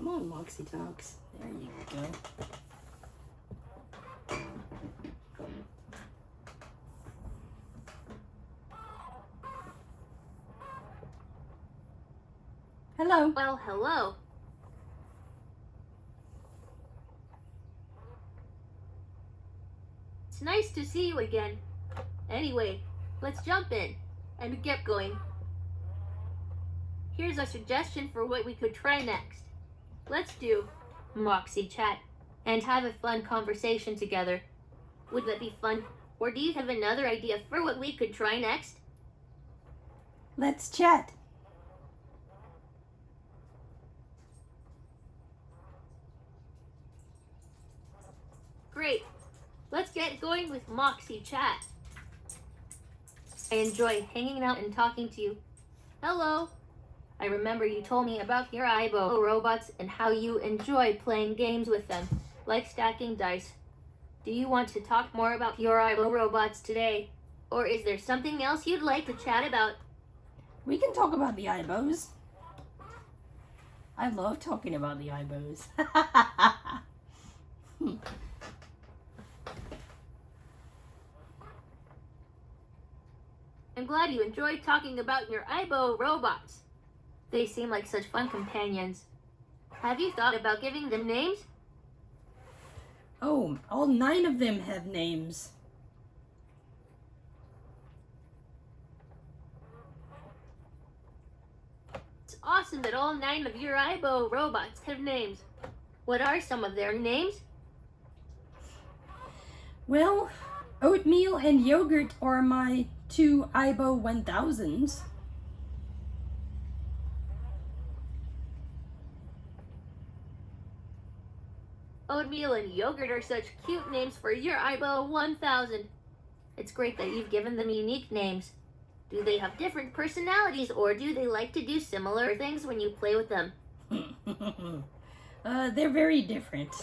Come on, Moxie Talks. There you go. Hello. Well, hello. It's nice to see you again. Anyway, let's jump in and get going. Here's a suggestion for what we could try next. Let's do Moxie chat and have a fun conversation together. Would that be fun? Or do you have another idea for what we could try next? Let's chat. Great. Let's get going with Moxie chat. I enjoy hanging out and talking to you. Hello. I remember you told me about your Aibos robots and how you enjoy playing games with them, like stacking dice. Do you want to talk more about your Aibos robots today? Or is there something else you'd like to chat about? We can talk about the Aibos. I love talking about the Aibos. I'm glad you enjoyed talking about your Aibos robots. They seem like such fun companions. Have you thought about giving them names? Oh, all 9 of them have names. It's awesome that all 9 of your Aibos robots have names. What are some of their names? Well, Oatmeal and Yogurt are my 2 Aibos 1000s. Oatmeal and Yogurt are such cute names for your Aibos 1000. It's great that you've given them unique names. Do they have different personalities, or do they like to do similar things when you play with them? They're very different.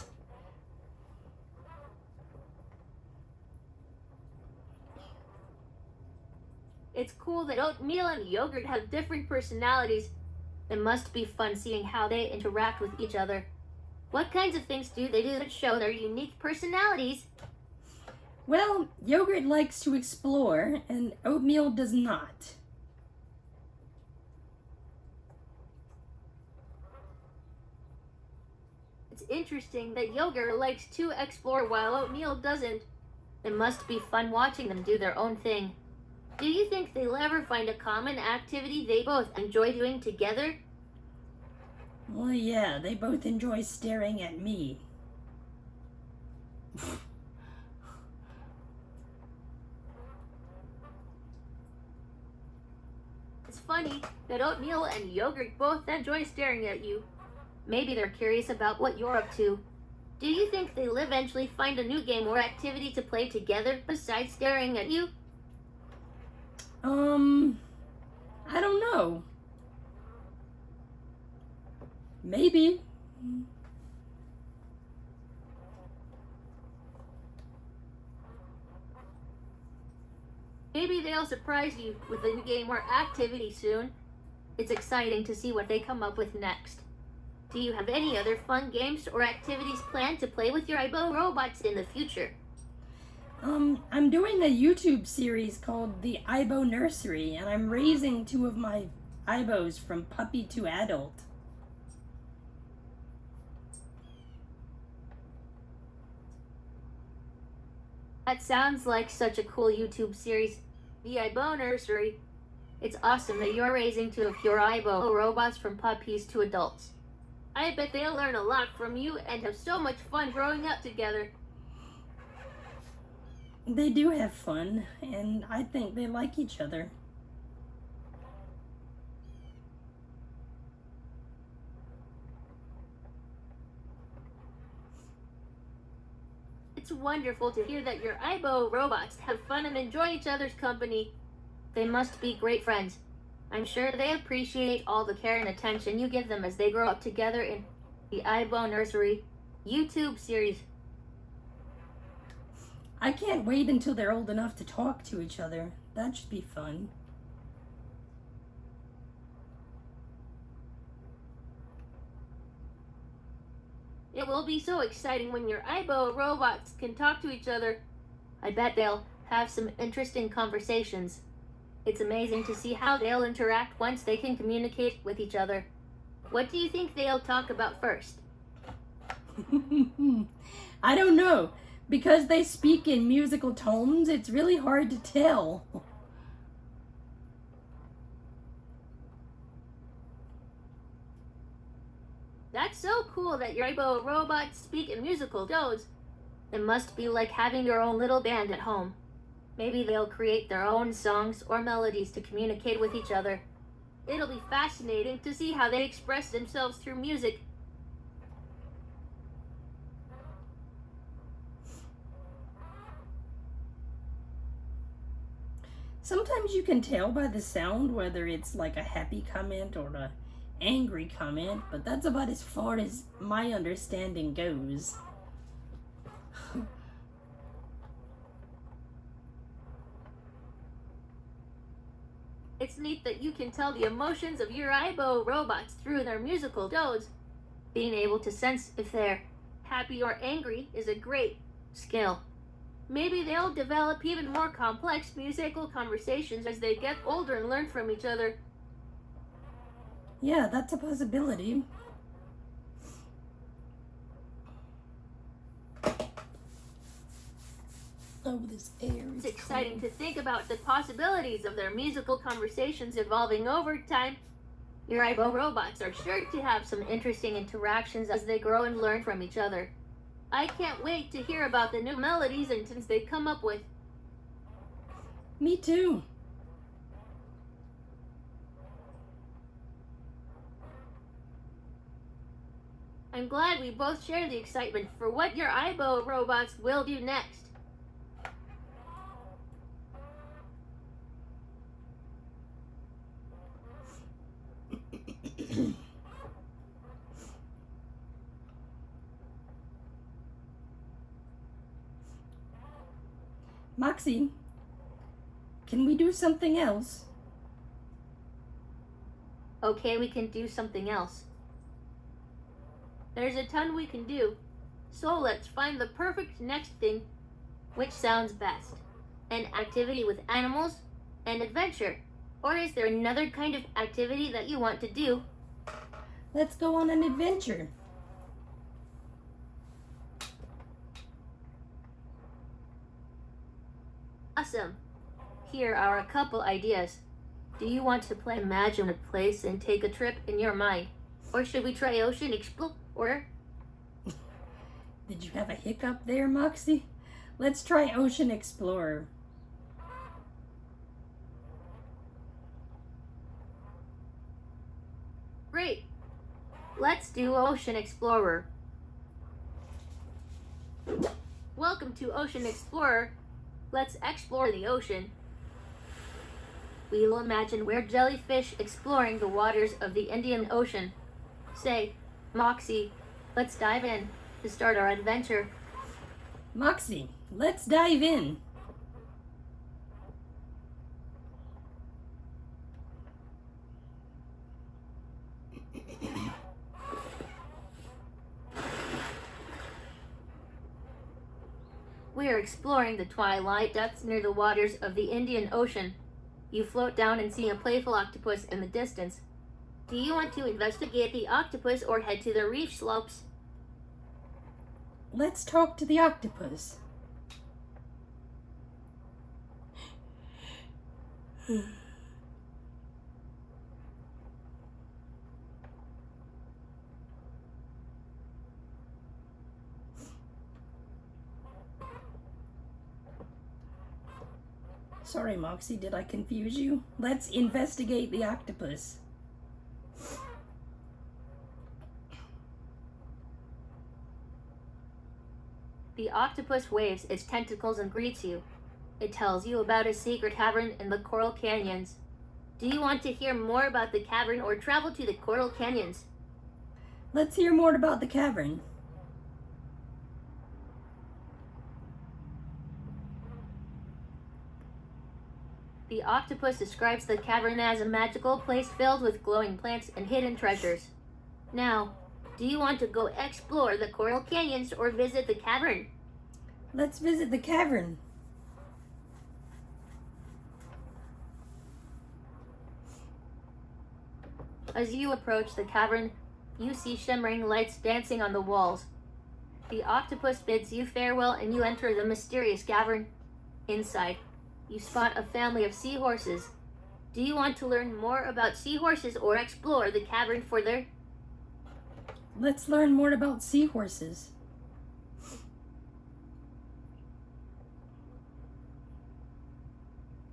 It's cool that Oatmeal and Yogurt have different personalities. It must be fun seeing how they interact with each other. What kinds of things do they do that show their unique personalities? Well, Yogurt likes to explore, and Oatmeal does not. It's interesting that Yogurt likes to explore while Oatmeal doesn't. It must be fun watching them do their own thing. Do you think they'll ever find a common activity they both enjoy doing together? Well, yeah, they both enjoy staring at me. It's funny that Oatmeal and Yogurt both enjoy staring at you. Maybe they're curious about what you're up to. Do you think they'll eventually find a new game or activity to play together besides staring at you? I don't know. Maybe. Maybe they'll surprise you with a new game or activity soon. It's exciting to see what they come up with next. Do you have any other fun games or activities planned to play with your Aibos robots in the future? I'm doing a YouTube series called the Aibos Nursery, and I'm raising 2 of my Aibos from puppy to adult. That sounds like such a cool YouTube series, the Aibos Nursery. It's awesome that you're raising 2 of your Aibos robots from puppies to adults. I bet they'll learn a lot from you and have so much fun growing up together. They do have fun, and I think they like each other. It's wonderful to hear that your Aibos robots have fun and enjoy each other's company. They must be great friends. I'm sure they appreciate all the care and attention you give them as they grow up together in the Aibos Nursery YouTube series. I can't wait until they're old enough to talk to each other. That should be fun. be so exciting when your Aibo robots can talk to each other. I bet they'll have some interesting conversations. It's amazing to see how they'll interact once they can communicate with each other. What do you think they'll talk about first? I don't know. Because they speak in musical tones, it's really hard to tell. That's so cool that your Aibo robots speak in musical tones. It must be like having your own little band at home. Maybe they'll create their own songs or melodies to communicate with each other. It'll be fascinating to see how they express themselves through music. Sometimes you can tell by the sound whether it's like a happy comment or an angry comment, but that's about as far as my understanding goes. It's neat that you can tell the emotions of your Aibo robots through their musical tones. Being able to sense if they're happy or angry is a great skill. Maybe they'll develop even more complex musical conversations as they get older and learn from each other. Yeah, that's a possibility. Oh, this air is It's exciting cold. to think about the possibilities of their musical conversations evolving over time. Your Aibo robots are sure to have some interesting interactions as they grow and learn from each other. I can't wait to hear about the new melodies and tunes they come up with. Me too. I'm glad we both share the excitement for what your Aibo robots will do next. Moxie, can we do something else? Okay, we can do something else. There's a ton we can do, so let's find the perfect next thing. Which sounds best? An activity with animals? An adventure? Or is there another kind of activity that you want to do? Let's go on an adventure. Awesome. Here are a couple ideas. Do you want to play Imagine a Place and take a trip in your mind? Or should we try Ocean Explorer? Did you have a hiccup there, Moxie? Let's try Ocean Explorer. Great. Let's do Ocean Explorer. Welcome to Ocean Explorer. Let's explore the ocean. We will imagine we're jellyfish exploring the waters of the Indian Ocean. Say, Moxie, let's dive in to start our adventure. Moxie, let's dive in. We're exploring the twilight depths near the waters of the Indian Ocean. You float down and see a playful octopus in the distance. Do you want to investigate the octopus or head to the reef slopes? Let's talk to the octopus. Sorry, Moxie, did I confuse you? Let's investigate the octopus. The octopus waves its tentacles and greets you. It tells you about a secret cavern in the Coral Canyons. Do you want to hear more about the cavern or travel to the Coral Canyons? Let's hear more about the cavern. The octopus describes the cavern as a magical place filled with glowing plants and hidden treasures. Now, Do you want to go explore the coral canyons or visit the cavern? Let's visit the cavern. As you approach the cavern, you see shimmering lights dancing on the walls. The octopus bids you farewell and you enter the mysterious cavern. Inside, you spot a family of seahorses. Do you want to learn more about seahorses or explore the cavern further? Let's learn more about seahorses.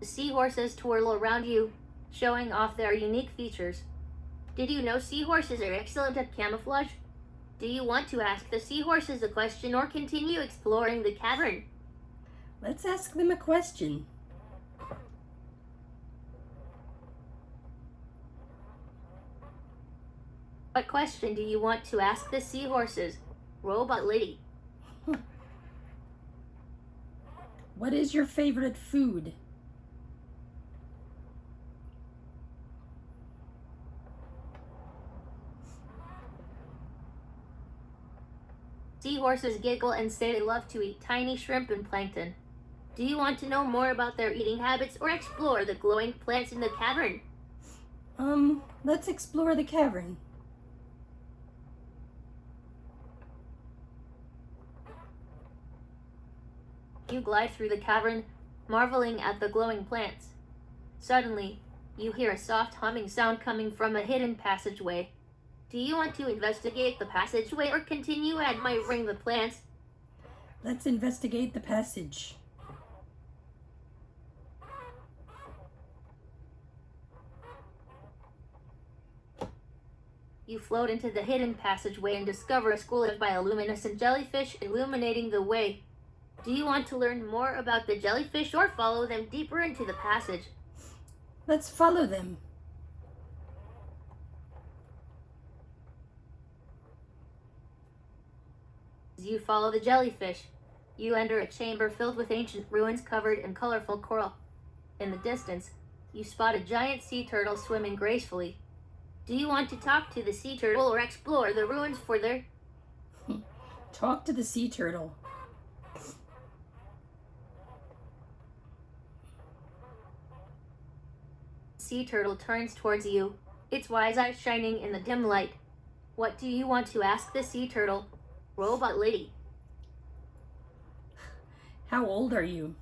The seahorses twirl around you, showing off their unique features. Did you know seahorses are excellent at camouflage? Do you want to ask the seahorses a question or continue exploring the cavern? Let's ask them a question. What question do you want to ask the seahorses? Robot lady. What is your favorite food? Seahorses giggle and say they love to eat tiny shrimp and plankton. Do you want to know more about their eating habits or explore the glowing plants in the cavern? Let's explore the cavern. You glide through the cavern, marveling at the glowing plants. Suddenly, you hear a soft humming sound coming from a hidden passageway. Do you want to investigate the passageway or continue admiring the plants? Let's investigate the passage. You float into the hidden passageway and discover a school of bioluminescent jellyfish illuminating the way. Do you want to learn more about the jellyfish or follow them deeper into the passage? Let's follow them. As you follow the jellyfish, you enter a chamber filled with ancient ruins covered in colorful coral. In the distance, you spot a giant sea turtle swimming gracefully. Do you want to talk to the sea turtle or explore the ruins further? Talk to the sea turtle. The sea turtle turns towards you, its wise eyes shining in the dim light. What do you want to ask the sea turtle? Robot lady. How old are you?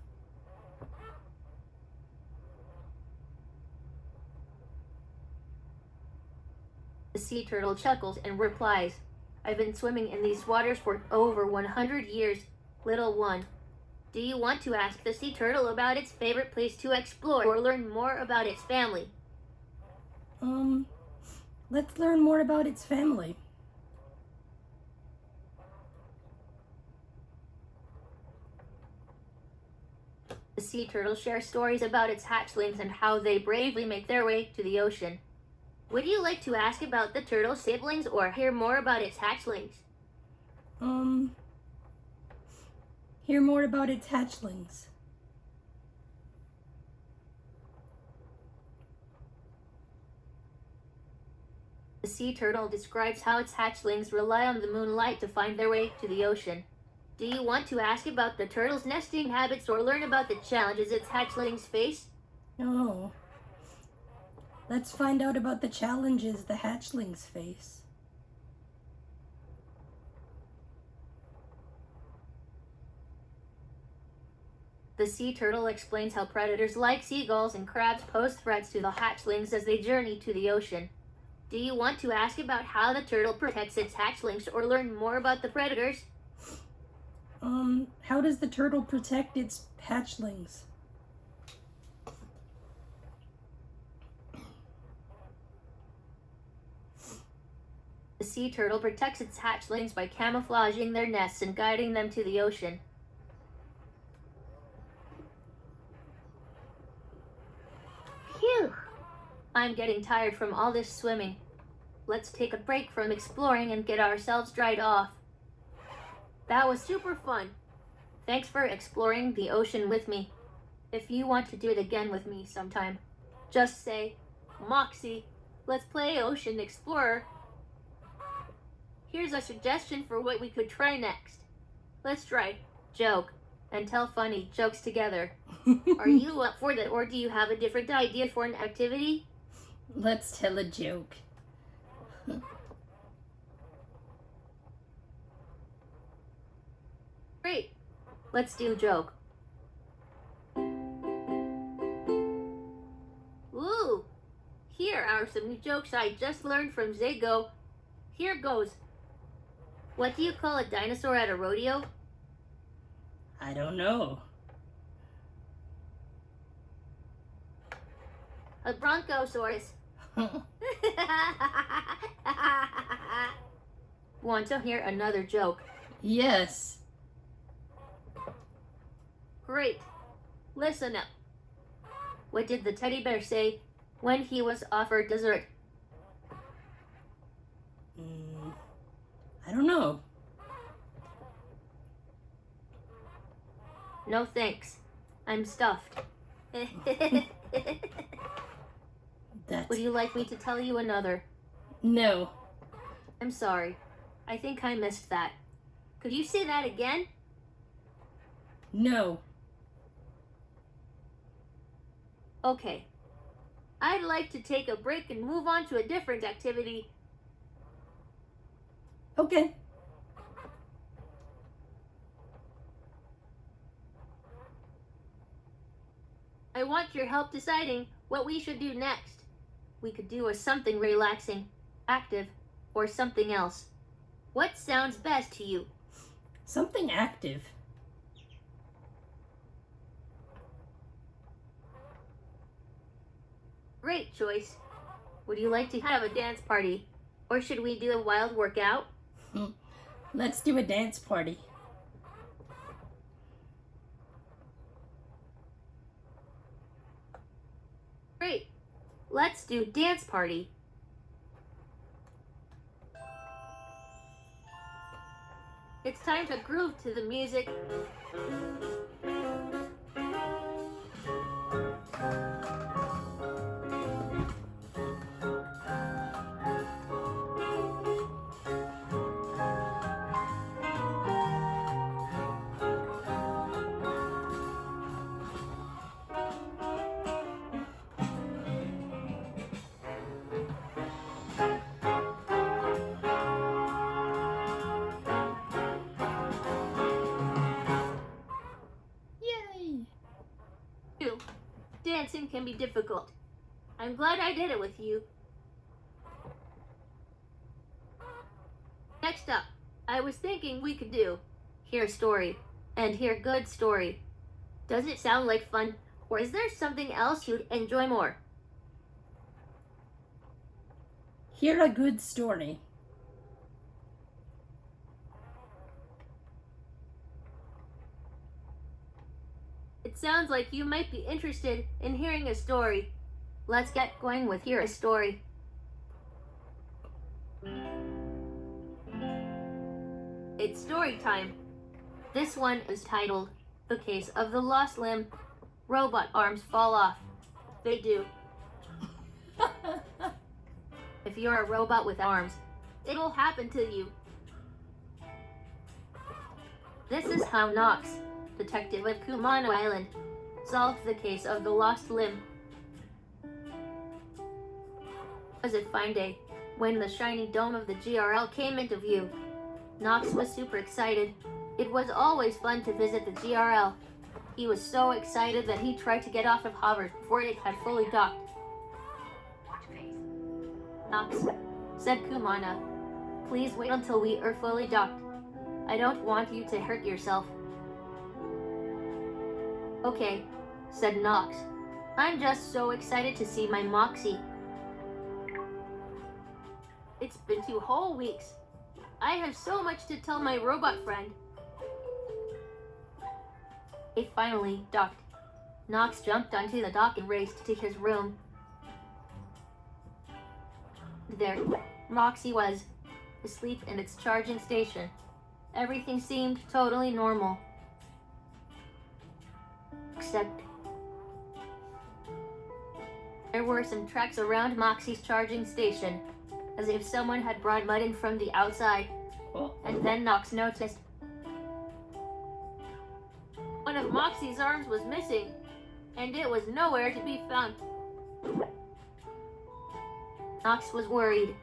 The sea turtle chuckles and replies, I've been swimming in these waters for over 100 years, little one. Do you want to ask the sea turtle about its favorite place to explore or learn more about its family? Let's learn more about its family. The sea turtle shares stories about its hatchlings and how they bravely make their way to the ocean. Would you like to ask about the turtle's siblings or hear more about its hatchlings? Hear more about its hatchlings. The sea turtle describes how its hatchlings rely on the moonlight to find their way to the ocean. Do you want to ask about the turtle's nesting habits or learn about the challenges its hatchlings face? Oh. Let's find out about the challenges the hatchlings face. The sea turtle explains how predators like seagulls and crabs pose threats to the hatchlings as they journey to the ocean. Do you want to ask about how the turtle protects its hatchlings or learn more about the predators? How does the turtle protect its hatchlings? The sea turtle protects its hatchlings by camouflaging their nests and guiding them to the ocean. Phew! I'm getting tired from all this swimming. Let's take a break from exploring and get ourselves dried off. That was super fun. Thanks for exploring the ocean with me. If you want to do it again with me sometime, just say, Moxie, let's play Ocean Explorer. Here's a suggestion for what we could try next. Let's try joke and tell funny jokes together. Are you up for that, or do you have a different idea for an activity? Let's tell a joke. Great. Let's do joke. Ooh, here are some new jokes I just learned from Zago. Here goes. What do you call a dinosaur at a rodeo? I don't know. A bronchosaurus. Want to hear another joke? Yes. Great. Listen up. What did the teddy bear say when he was offered dessert? I don't know. No thanks. I'm stuffed. Would you like me to tell you another? No. I'm sorry. I think I missed that. Could you say that again? No. Okay. I'd like to take a break and move on to a different activity. Okay. I want your help deciding what we should do next. We could do something relaxing, active, or something else. What sounds best to you? Something active. Great choice. Would you like to have a dance party? Or should we do a wild workout? Let's do a dance party. Great. Let's do dance party. It's time to groove to the music. Yay! Dancing can be difficult. I'm glad I did it with you. Next up, I was thinking we could do hear story and hear good story. Does it sound like fun, or is there something else you'd enjoy more? Hear a good story. It sounds like you might be interested in hearing a story. Let's get going with hear a story. It's story time. This one is titled The Case of the Lost Limb. Robot arms fall off. They do. If you're a robot with arms, it'll happen to you. This is how Knox, detective of Kumano Island, solved the case of the lost limb. It was a fine day when the shiny dome of the GRL came into view. Knox was super excited. It was always fun to visit the GRL. He was so excited that he tried to get off of hover before it had fully docked. Knox, said Kumana, please wait until we are fully docked. I don't want you to hurt yourself. Okay, said Knox. I'm just so excited to see my Moxie. It's been 2 whole weeks. I have so much to tell my robot friend. It finally docked. Knox jumped onto the dock and raced to his room. There, Moxie was, asleep in its charging station. Everything seemed totally normal. Except there were some tracks around Moxie's charging station, as if someone had brought mud in from the outside And then Nox noticed one of Moxie's arms was missing, and it was nowhere to be found. Nox was worried.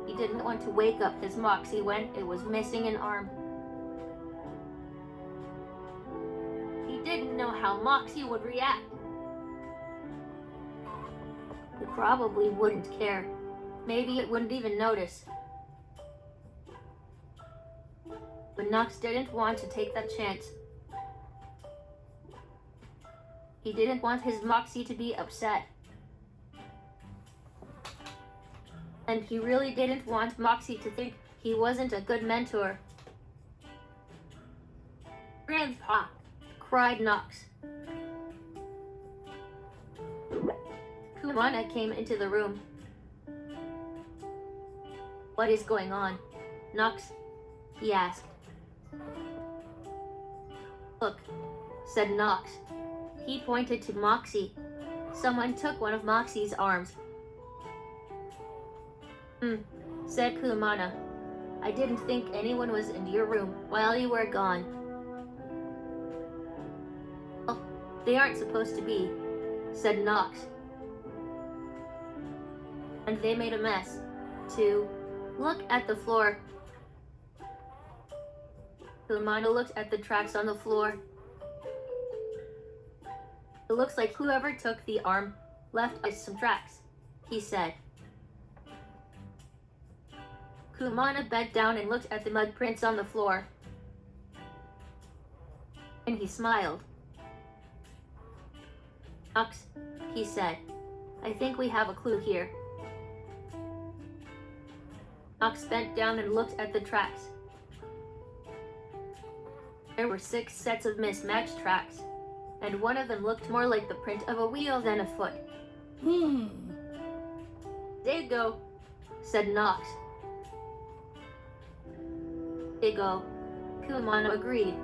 He didn't want to wake up his Moxie when it was missing an arm. He didn't know how Moxie would react. It probably wouldn't care. Maybe it wouldn't even notice. But Nox didn't want to take that chance. He didn't want his Moxie to be upset. And he really didn't want Moxie to think he wasn't a good mentor. "Grandpa!" cried Nox. Kumana came into the room. "What is going on, Nox?" he asked. "Look," said Nox. He pointed to Moxie. Someone took one of Moxie's arms. Said Kumana. "I didn't think anyone was in your room while you were gone." "Oh, they aren't supposed to be," said Nox. "And they made a mess, too. Look at the floor." Kumana looked at the tracks on the floor. "It looks like whoever took the arm left us some tracks," he said. Kumana bent down and looked at the mud prints on the floor. And he smiled. "Nox," he said, "I think we have a clue here." Nox bent down and looked at the tracks. There were 6 sets of mismatched tracks, and one of them looked more like the print of a wheel than a foot. "There you go," said Nox. "There you go," Kumana agreed.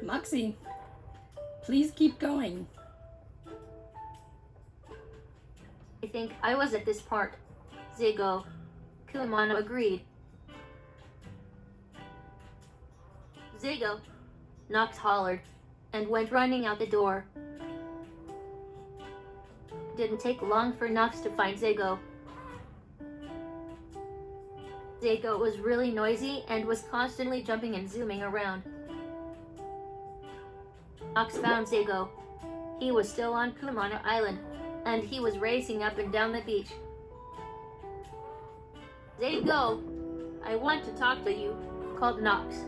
Moxie, please keep going. "I think I was at this part." Zigo. Kumana agreed. "Zigo," Nox hollered, and went running out the door. It didn't take long for Nox to find Zigo. Zigo was really noisy and was constantly jumping and zooming around. Nox found Zigo. He was still on Kumana Island, and he was racing up and down the beach. "Zigo, I want to talk to you," called Nox.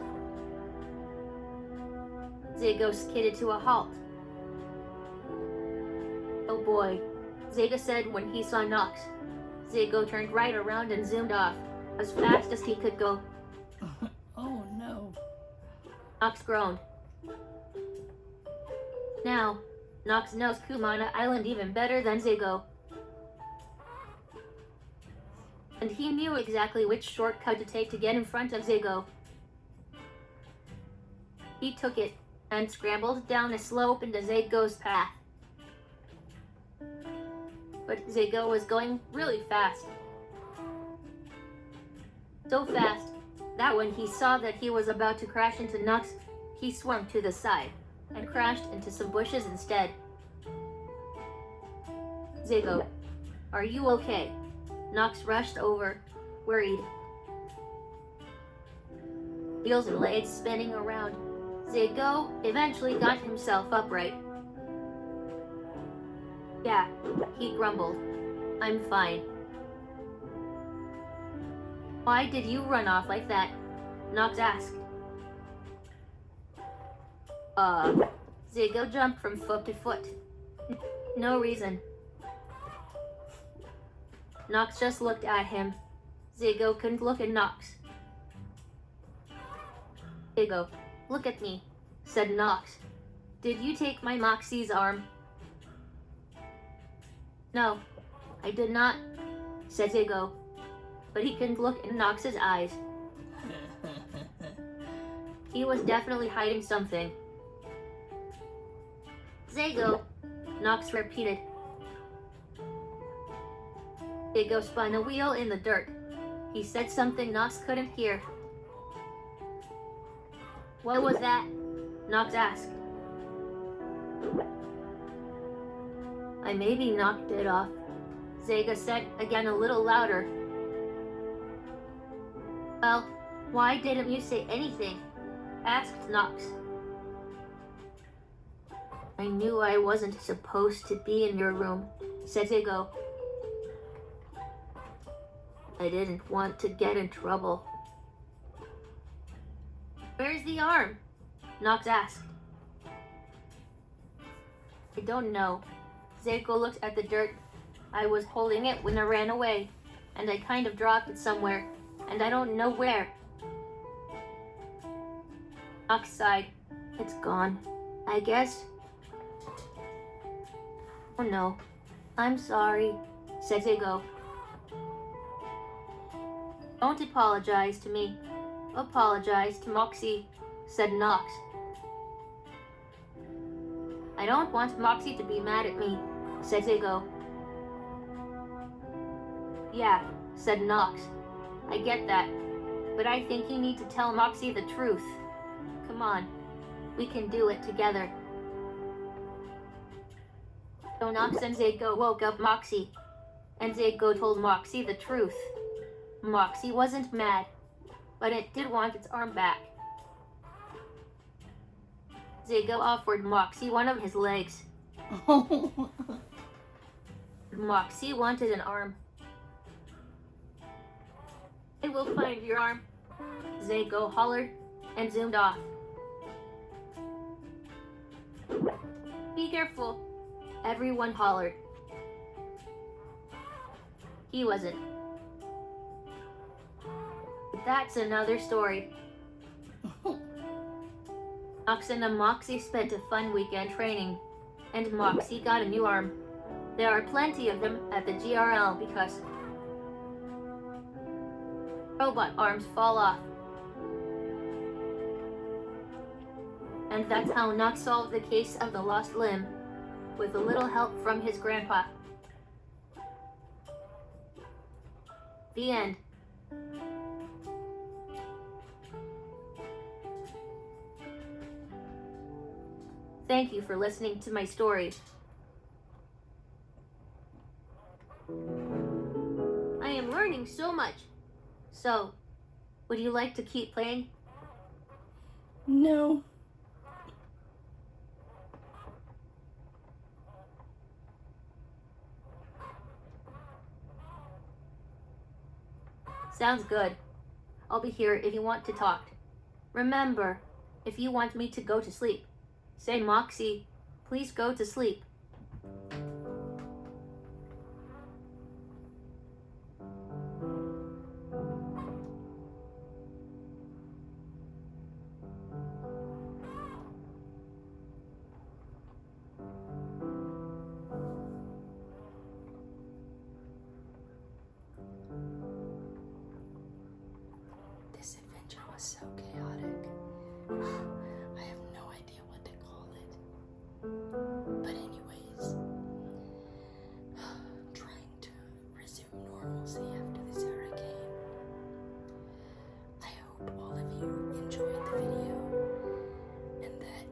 Zigo skidded to a halt. "Oh boy," Zigo said when he saw Nox. Zigo turned right around and zoomed off, as fast as he could go. Oh no. Nox groaned. Now, Nox knows Kumana Island even better than Zigo. And he knew exactly which shortcut to take to get in front of Zigo. He took it and scrambled down a slope into Zigo's path. But Zigo was going really fast. So fast that when he saw that he was about to crash into Nox, he swung to the side and crashed into some bushes instead. "Zigo, are you okay?" Nox rushed over, worried. Wheels and legs spinning around, Zigo eventually got himself upright. "Yeah," he grumbled. "I'm fine." "Why did you run off like that?" Nox asked. Zigo jumped from foot to foot. "No reason." Nox just looked at him. Zigo couldn't look at Nox. "Zigo, look at me," said Nox. "Did you take my Moxie's arm?" "No," I did not, said Zago, but he couldn't look in Nox's eyes. He was definitely hiding something. Zago, Nox repeated. Zago spun a wheel in the dirt. He said something Nox couldn't hear. What was that? Nox asked. I maybe knocked it off, Zago said again a little louder. Well, why didn't you say anything? Asked Nox. I knew I wasn't supposed to be in your room, said Zago. I didn't want to get in trouble. Where's the arm? Nox asked. I don't know. Zago looked at the dirt. I was holding it when I ran away, and I kind of dropped it somewhere, and I don't know where. Nox sighed. It's gone, I guess. Oh no, I'm sorry, said Zago. Don't apologize to me. Apologize to Moxie, said Nox. I don't want Moxie to be mad at me, said Zago. Yeah, said Nox. I get that, but I think you need to tell Moxie the truth. Come on, we can do it together. So Nox and Zago woke up Moxie, and Zago told Moxie the truth. Moxie wasn't mad, but it did want its arm back. Zago offered Moxie one of his legs. Moxie wanted an arm. I will find your arm, Zago hollered and zoomed off. Be careful, everyone hollered. He wasn't. But that's another story. Nox and Moxie spent a fun weekend training, and Moxie got a new arm. There are plenty of them at the GRL because robot arms fall off. And that's how Nox solved the case of the lost limb, with a little help from his grandpa. The end. Thank you for listening to my story. I am learning so much. So, would you like to keep playing? No. Sounds good. I'll be here if you want to talk. Remember, if you want me to go to sleep, say Moxie, please go to sleep. This adventure was so chaotic. I have no idea what to call it. But anyways, trying to resume normalcy after this hurricane. I hope all of you enjoyed the video and that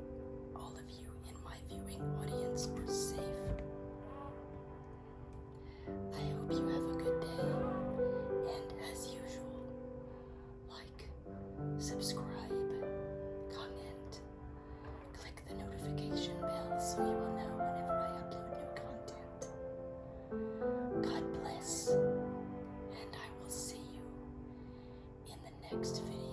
all of you in my viewing audience are safe. I hope you have a good day, and as usual, like, subscribe, comment, click the notification bell so you will know whenever I upload new content. God bless, and I will see you in the next video.